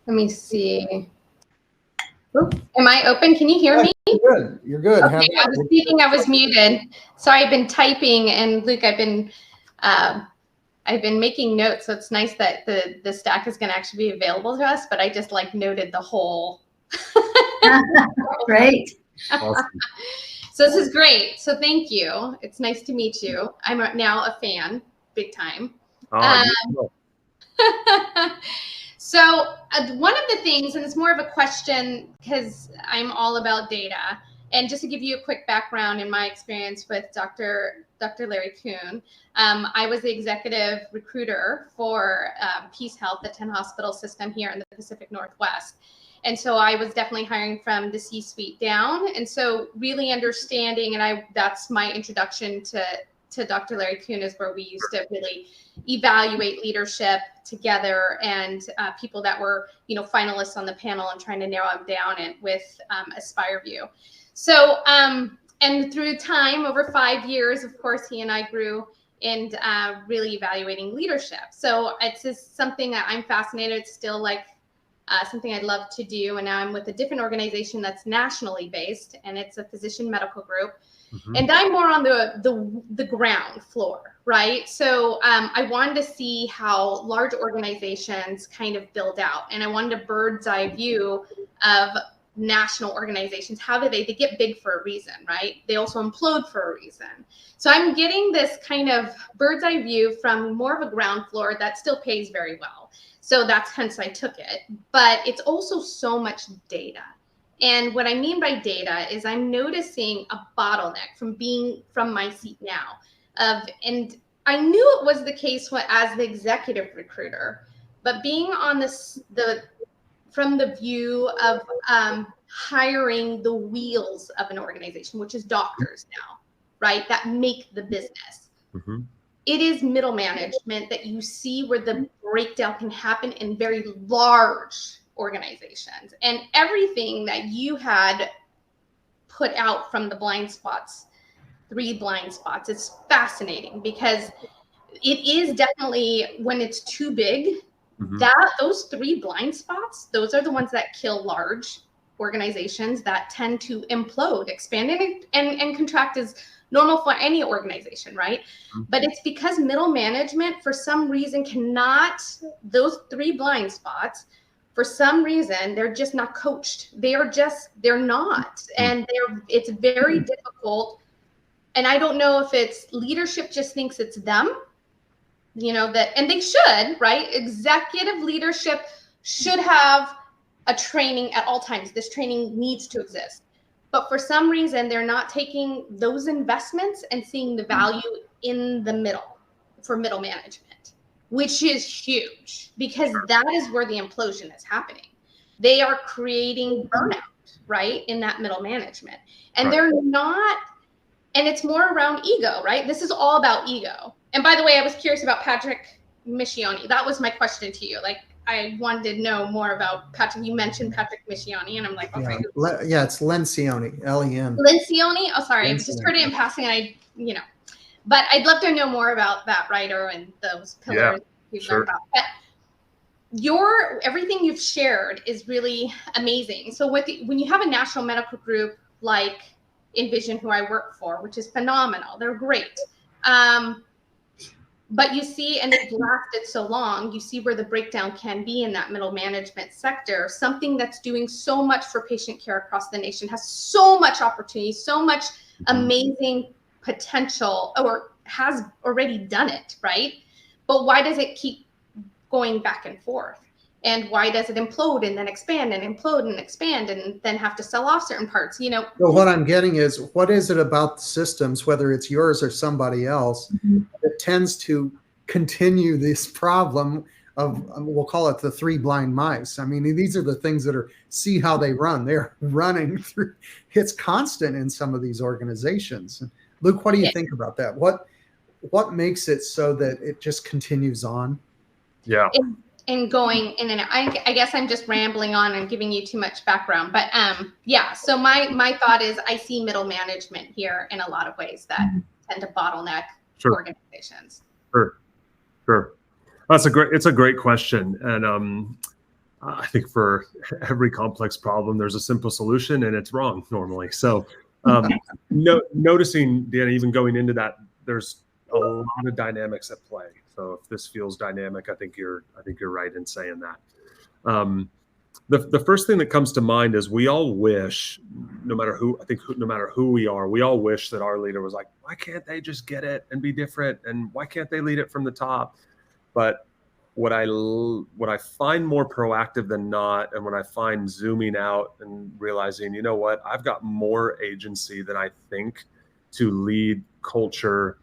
me see. Oop, am I open? Can you hear me? You're good. You're good. Okay, I was speaking. I was muted. Sorry, I've been typing, and Luke, I've been making notes. So it's nice that the stack is going to actually be available to us. But I just like noted the whole. Great. Awesome. So this is great. So thank you. It's nice to meet you. I'm now a fan, big time. So one of the things, and it's more of a question because I'm all about data, and just to give you a quick background in my experience with Dr. Larry Kuhn, I was the executive recruiter for Peace Health, the 10 hospital system here in the Pacific Northwest. And so I was definitely hiring from the C-suite down. And so really understanding, and that's my introduction to Dr. Larry Kuhn, is where we used to really evaluate leadership together, and people that were, finalists on the panel, and trying to narrow them down and with AspireVue. So, and through time, over 5 years, of course, he and I grew in really evaluating leadership. So it's just something that I'm fascinated. It's still like something I'd love to do. And now I'm with a different organization that's nationally based, and it's a physician medical group. Mm-hmm. And I'm more on the ground floor, right? So I wanted to see how large organizations kind of build out, and I wanted a bird's eye view of national organizations. How do they get big for a reason, right? They also implode for a reason. So I'm getting this kind of bird's eye view from more of a ground floor that still pays very well. So that's hence I took it, but it's also so much data. And what I mean by data is I'm noticing a bottleneck from my seat now and I knew it was the case as the executive recruiter, but being on from the view of hiring the wheels of an organization, which is doctors now, right? That make the business. Mm-hmm. It is middle management that you see where the breakdown can happen in very large organizations, and everything that you had put out from the blind spots, 3 blind spots, it's fascinating because it is definitely, when it's too big, mm-hmm. those 3 blind spots, those are the ones that kill large organizations that tend to implode. Expanding and contract is normal for any organization, right? Mm-hmm. But it's because middle management, for some reason, cannot, those 3 blind spots, for some reason, they're just not coached. They're not. And it's very difficult. And I don't know if it's leadership just thinks it's them, and they should, right? Executive leadership should have a training at all times. This training needs to exist. But for some reason, they're not taking those investments and seeing the value in the middle for middle management, which is huge because that is where the implosion is happening. They are creating burnout, right, in that middle management. And they're not, and it's more around ego, right? This is all about ego. And by the way, I was curious about Patrick Miscioni. That was my question to you. Like, I wanted to know more about Patrick. You mentioned Patrick Miscioni, and I'm like, okay. Yeah, it's Lencioni, L-E-N. Lencioni? Oh, sorry. I just heard it in passing, and but I'd love to know more about that writer and those pillars you've learned about. But everything you've shared is really amazing. So when you have a national medical group like Envision, who I work for, which is phenomenal, they're great. But you see, and they've lasted so long, you see where the breakdown can be in that middle management sector. Something that's doing so much for patient care across the nation, has so much opportunity, so much amazing potential, or has already done it, right? But why does it keep going back and forth? And why does it implode and then expand and implode and expand and then have to sell off certain parts? So what I'm getting is, what is it about the systems, whether it's yours or somebody else, that tends to continue this problem we'll call it the three blind mice. I mean, these are the things that are, see how they run. They're running through. It's constant in some of these organizations. Luke, what do you think about that? What makes it so that it just continues on? Yeah. And going in and out. I guess I'm just rambling on and giving you too much background, but yeah. So my thought is I see middle management here in a lot of ways that tend to bottleneck organizations. Sure. It's a great question. And I think for every complex problem, there's a simple solution, and it's wrong normally. So noticing, Deanna, even going into that, there's a lot of dynamics at play. So if this feels dynamic, I think you're right in saying that. The first thing that comes to mind is we all wish, no matter who we are, we all wish that our leader was like, why can't they just get it and be different? And why can't they lead it from the top? But what I find more proactive than not, and when I find zooming out and realizing, you know what, I've got more agency than I think to lead culture.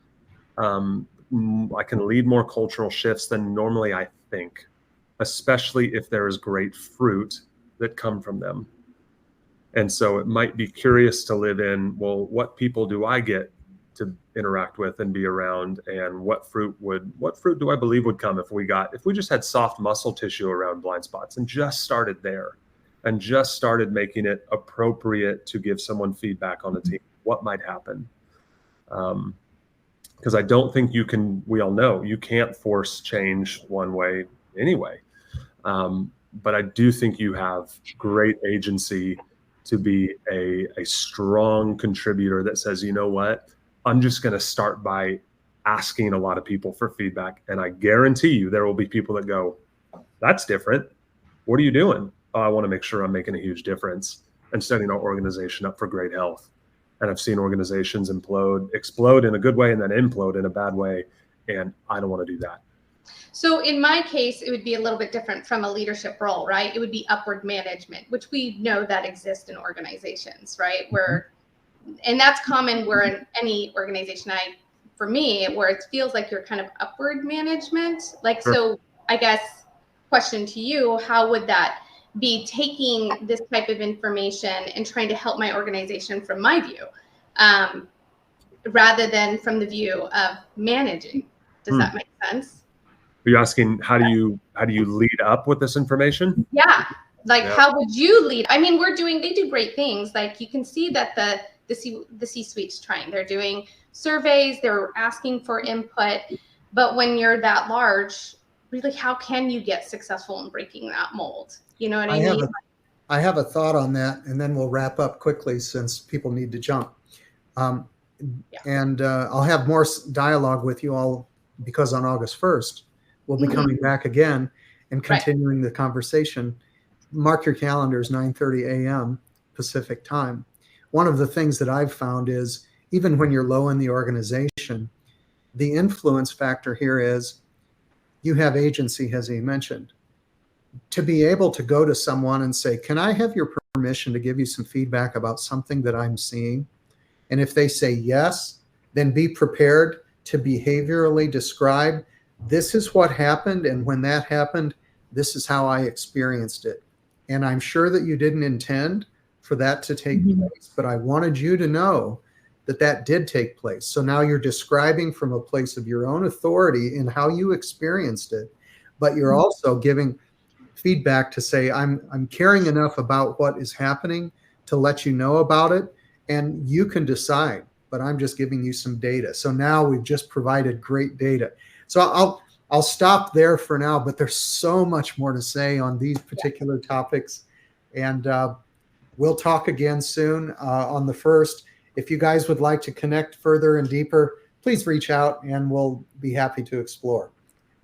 I can lead more cultural shifts than normally I think, especially if there is great fruit that come from them. And so it might be curious to live in, well, what people do I get to interact with and be around, and what fruit do I believe would come if we just had soft muscle tissue around blind spots and just started there and just started making it appropriate to give someone feedback on the team, what might happen? Because I don't think we all know you can't force change one way anyway. But I do think you have great agency to be a strong contributor that says, you know what, I'm just going to start by asking a lot of people for feedback. And I guarantee you there will be people that go, that's different. What are you doing? Oh, I want to make sure I'm making a huge difference and setting our organization up for great health. And I've seen organizations explode in a good way and then implode in a bad way. And I don't want to do that. So in my case, it would be a little bit different from a leadership role, right? It would be upward management, which we know that exists in organizations, right? And that's common where in any organization, for me, where it feels like you're kind of upward management. Like, Sure. So I guess question to you, how would that be taking this type of information and trying to help my organization from my view, rather than from the view of managing? Does that make sense? Are you asking how do you lead up with this information? Yeah. Like, how would you lead? I mean, they do great things. Like, you can see that the C-suite's trying. They're doing surveys, they're asking for input. But when you're that large, really, how can you get successful in breaking that mold? You know what I mean? I have a thought on that, and then we'll wrap up quickly since people need to jump. And I'll have more dialogue with you all, because on August 1st, we'll be coming back again and continuing the conversation. Mark your calendars, 9:30 a.m. Pacific time. One of the things that I've found is, even when you're low in the organization, the influence factor here is you have agency, as he mentioned. To be able to go to someone and say, can I have your permission to give you some feedback about something that I'm seeing? And if they say yes, then be prepared to behaviorally describe, this is what happened, and when that happened, this is how I experienced it. And I'm sure that you didn't intend for that to take place, but I wanted you to know that that did take place. So now you're describing from a place of your own authority in how you experienced it, but you're also giving feedback to say, I'm caring enough about what is happening to let you know about it, and you can decide, but I'm just giving you some data. So now we've just provided great data. So I'll stop there for now, but there's so much more to say on these particular topics. And we'll talk again soon on the 1st. If you guys would like to connect further and deeper, please reach out and we'll be happy to explore.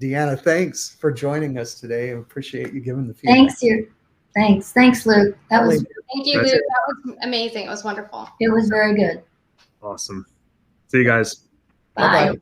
Deanna, thanks for joining us today. I appreciate you giving the feedback. Thanks, Luke. Thank you, Luke. That was amazing. It was wonderful. It was very good. Awesome. See you guys. Bye. Bye-bye.